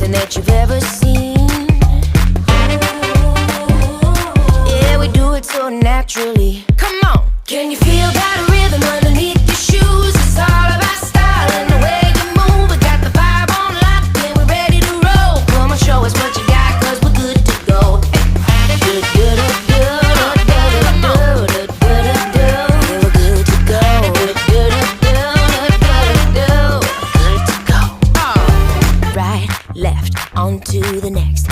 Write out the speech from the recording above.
something that you've ever seen. Yeah, we do it so naturally. Come on. Can you feel that rhythm underneath your shoes? It's all about style and the way you move. We got the vibe on lock and we're ready to roll. Come on, show us what you got, cause we're good to go. Good, good, good, good, good, good, good, good, good. Yeah, we're good to go. Good, good, good, good, good, good to go. Right, left, on to the next.